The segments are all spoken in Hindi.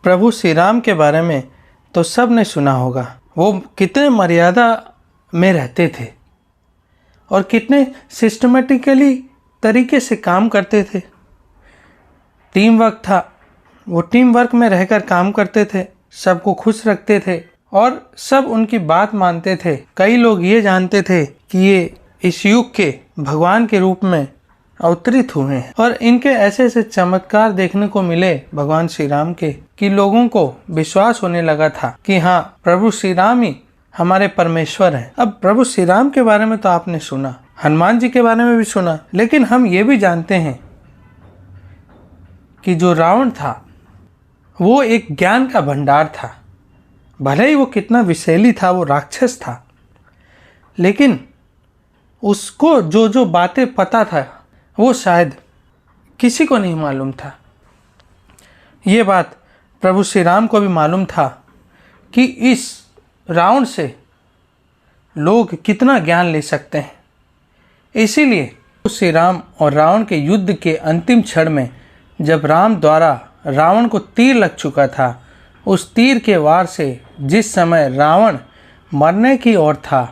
प्रभु श्री राम के बारे में तो सब ने सुना होगा। वो कितने मर्यादा में रहते थे और कितने सिस्टमेटिकली तरीके से काम करते थे। टीम वर्क था, वो टीम वर्क में रहकर काम करते थे, सबको खुश रखते थे और सब उनकी बात मानते थे। कई लोग ये जानते थे कि ये इस युग के भगवान के रूप में अवतरित हुए हैं और इनके ऐसे ऐसे चमत्कार देखने को मिले भगवान श्री राम के कि लोगों को विश्वास होने लगा था कि हाँ, प्रभु श्री राम ही हमारे परमेश्वर हैं। अब प्रभु श्री राम के बारे में तो आपने सुना, हनुमान जी के बारे में भी सुना, लेकिन हम ये भी जानते हैं कि जो रावण था वो एक ज्ञान का भंडार था। भले ही वो कितना विषैली था, वो राक्षस था, लेकिन उसको जो जो बातें पता था वो शायद किसी को नहीं मालूम था। ये बात प्रभु श्री राम को भी मालूम था कि इस रावण से लोग कितना ज्ञान ले सकते हैं। इसीलिए श्री राम और रावण के युद्ध के अंतिम क्षण में जब राम द्वारा रावण को तीर लग चुका था, उस तीर के वार से जिस समय रावण मरने की ओर था,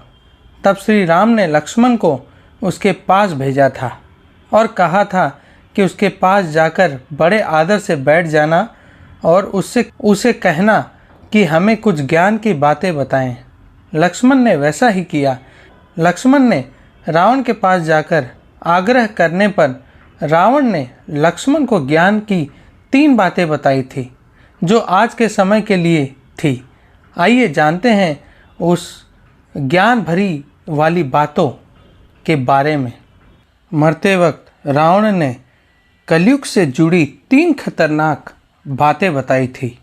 तब श्री राम ने लक्ष्मण को उसके पास भेजा था और कहा था कि उसके पास जाकर बड़े आदर से बैठ जाना और उसे कहना कि हमें कुछ ज्ञान की बातें बताएं। लक्ष्मण ने वैसा ही किया। लक्ष्मण ने रावण के पास जाकर आग्रह करने पर रावण ने लक्ष्मण को ज्ञान की 3 बातें बताई थी जो आज के समय के लिए थी। आइए जानते हैं उस ज्ञान भरी वाली बातों के बारे में। मरते वक्त रावण ने कलयुग से जुड़ी 3 खतरनाक बातें बताई थी।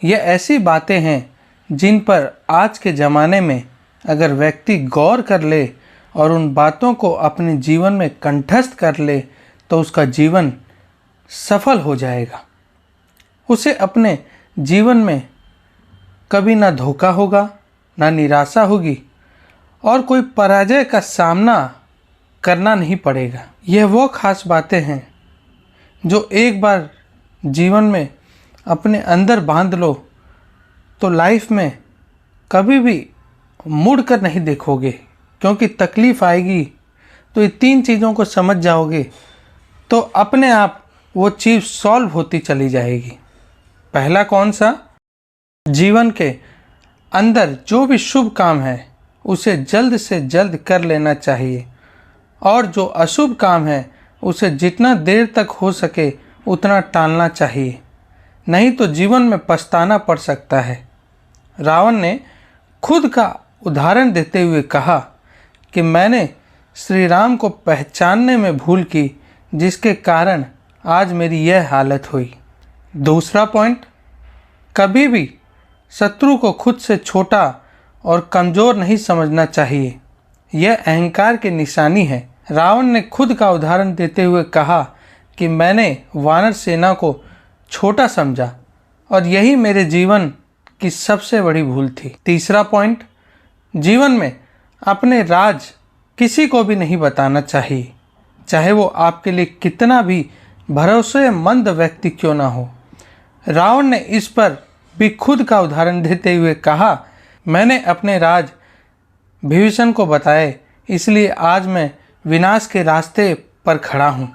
ये ऐसी बातें हैं जिन पर आज के ज़माने में अगर व्यक्ति गौर कर ले और उन बातों को अपने जीवन में कंठस्थ कर ले तो उसका जीवन सफल हो जाएगा। उसे अपने जीवन में कभी ना धोखा होगा, ना निराशा होगी और कोई पराजय का सामना करना नहीं पड़ेगा। यह वो खास बातें हैं जो एक बार जीवन में अपने अंदर बांध लो तो लाइफ में कभी भी मुड़ कर नहीं देखोगे, क्योंकि तकलीफ़ आएगी तो ये 3 चीज़ों को समझ जाओगे तो अपने आप वो चीज़ सॉल्व होती चली जाएगी। पहला कौन सा? जीवन के अंदर जो भी शुभ काम है उसे जल्द से जल्द कर लेना चाहिए और जो अशुभ काम है उसे जितना देर तक हो सके उतना टालना चाहिए, नहीं तो जीवन में पछताना पड़ सकता है। रावण ने खुद का उदाहरण देते हुए कहा कि मैंने श्री राम को पहचानने में भूल की, जिसके कारण आज मेरी यह हालत हुई। दूसरा पॉइंट, कभी भी शत्रु को खुद से छोटा और कमज़ोर नहीं समझना चाहिए, यह अहंकार की निशानी है। रावण ने खुद का उदाहरण देते हुए कहा कि मैंने वानर सेना को छोटा समझा और यही मेरे जीवन की सबसे बड़ी भूल थी। तीसरा पॉइंट, जीवन में अपने राज किसी को भी नहीं बताना चाहिए, चाहे वो आपके लिए कितना भी भरोसेमंद व्यक्ति क्यों ना हो। रावण ने इस पर भी खुद का उदाहरण देते हुए कहा, मैंने अपने राज विभीषण को बताए, इसलिए आज मैं विनाश के रास्ते पर खड़ा हूँ।